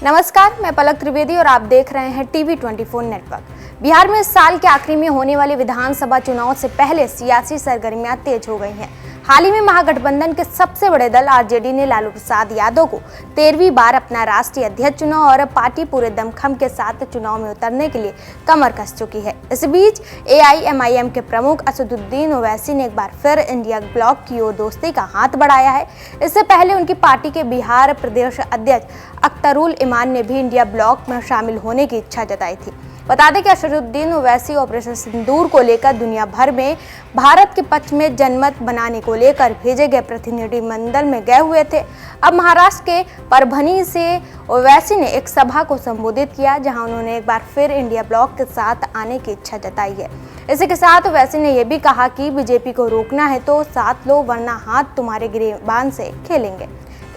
नमस्कार, मैं पलक त्रिवेदी और आप देख रहे हैं टीवी 24 नेटवर्क। बिहार में इस साल के आखिरी में होने वाले विधानसभा चुनाव से पहले सियासी सरगर्मियां तेज हो गई हैं। हाल ही में महागठबंधन के सबसे बड़े दल आरजेडी ने लालू प्रसाद यादव को 13वीं बार अपना राष्ट्रीय अध्यक्ष चुना और पार्टी पूरे दमखम के साथ चुनाव में उतरने के लिए कमर कस चुकी है। इस बीच एआईएमआईएम के प्रमुख असदुद्दीन ओवैसी ने एक बार फिर इंडिया ब्लॉक की ओर दोस्ती का हाथ बढ़ाया है। इससे पहले उनकी पार्टी के बिहार प्रदेश अध्यक्ष अख्तरुल इमान ने भी इंडिया ब्लॉक में शामिल होने की इच्छा जताई थी। बता दें कि असदुद्दीन ओवैसी ऑपरेशन सिंदूर को लेकर दुनिया भर में भारत के पक्ष में जनमत बनाने को लेकर भेजे गए प्रतिनिधिमंडल में गए हुए थे। अब महाराष्ट्र के परभनी से ओवैसी ने एक सभा को संबोधित किया, जहां उन्होंने एक बार फिर इंडिया ब्लॉक के साथ आने की इच्छा जताई है। इसी के साथ ओवैसी ने यह भी कहा कि बीजेपी को रोकना है तो साथ लो, वरना हाथ तुम्हारे गिरेबान से खेलेंगे।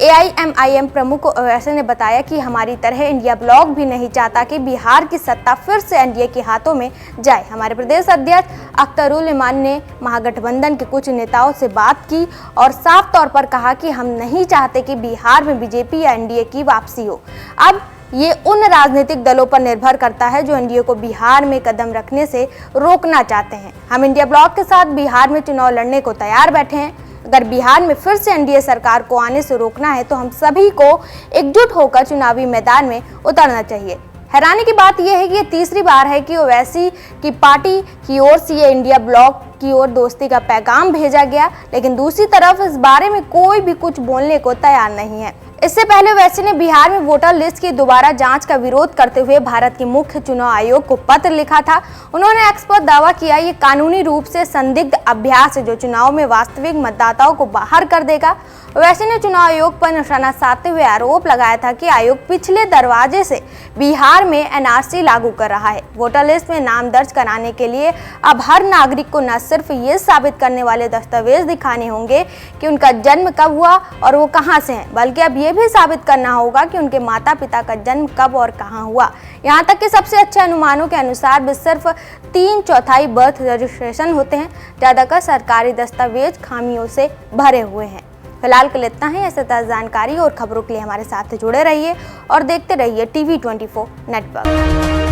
एआईएमआईएम प्रमुख ओवैसी ने बताया कि हमारी तरह इंडिया ब्लॉक भी नहीं चाहता कि बिहार की सत्ता फिर से एनडीए के हाथों में जाए। हमारे प्रदेश अध्यक्ष अख्तरुल इमान ने महागठबंधन के कुछ नेताओं से बात की और साफ तौर पर कहा कि हम नहीं चाहते कि बिहार में बीजेपी या एनडीए की वापसी हो। अब ये उन राजनीतिक दलों पर निर्भर करता है जो एनडीए को बिहार में कदम रखने से रोकना चाहते हैं। हम इंडिया ब्लॉक के साथ बिहार में चुनाव लड़ने को तैयार बैठे हैं। अगर बिहार में फिर से एनडीए सरकार को आने से रोकना है तो हम सभी को एकजुट होकर चुनावी मैदान में उतरना चाहिए। हैरानी की बात यह है कि ये तीसरी बार है कि ओवैसी की पार्टी की ओर से ये इंडिया ब्लॉक की ओर दोस्ती का पैगाम भेजा गया, लेकिन दूसरी तरफ इस बारे में कोई भी कुछ बोलने को तैयार नहीं है। इससे पहले ओवैसी ने बिहार में वोटर लिस्ट की दोबारा जांच का विरोध करते हुए भारत के मुख्य चुनाव आयोग को पत्र लिखा था। उन्होंने एक्स पर दावा किया ये कानूनी रूप से संदिग्ध अभ्यास है जो चुनाव में वास्तविक मतदाताओं को बाहर कर देगा। ओवैसी ने चुनाव आयोग पर निशाना साधते हुए आरोप लगाया था कि आयोग पिछले दरवाजे से बिहार में एनआरसी लागू कर रहा है। वोटर लिस्ट में नाम दर्ज कराने के लिए अब हर नागरिक को न सिर्फ ये साबित करने वाले दस्तावेज दिखाने होंगे कि उनका जन्म कब हुआ और वो कहां से हैं, बल्कि अब ये भी साबित करना होगा कि उनके माता पिता का जन्म कब और कहां हुआ। यहां तक कि सबसे अच्छे अनुमानों के अनुसार भी सिर्फ 3/4 बर्थ रजिस्ट्रेशन होते हैं। ज्यादातर सरकारी दस्तावेज खामियों से भरे हुए हैं। फिलहाल के लिए इतना ही। ऐसे ताज़ा जानकारी और खबरों के लिए हमारे साथ जुड़े रहिए और देखते रहिए टीवी 24 नेटवर्क।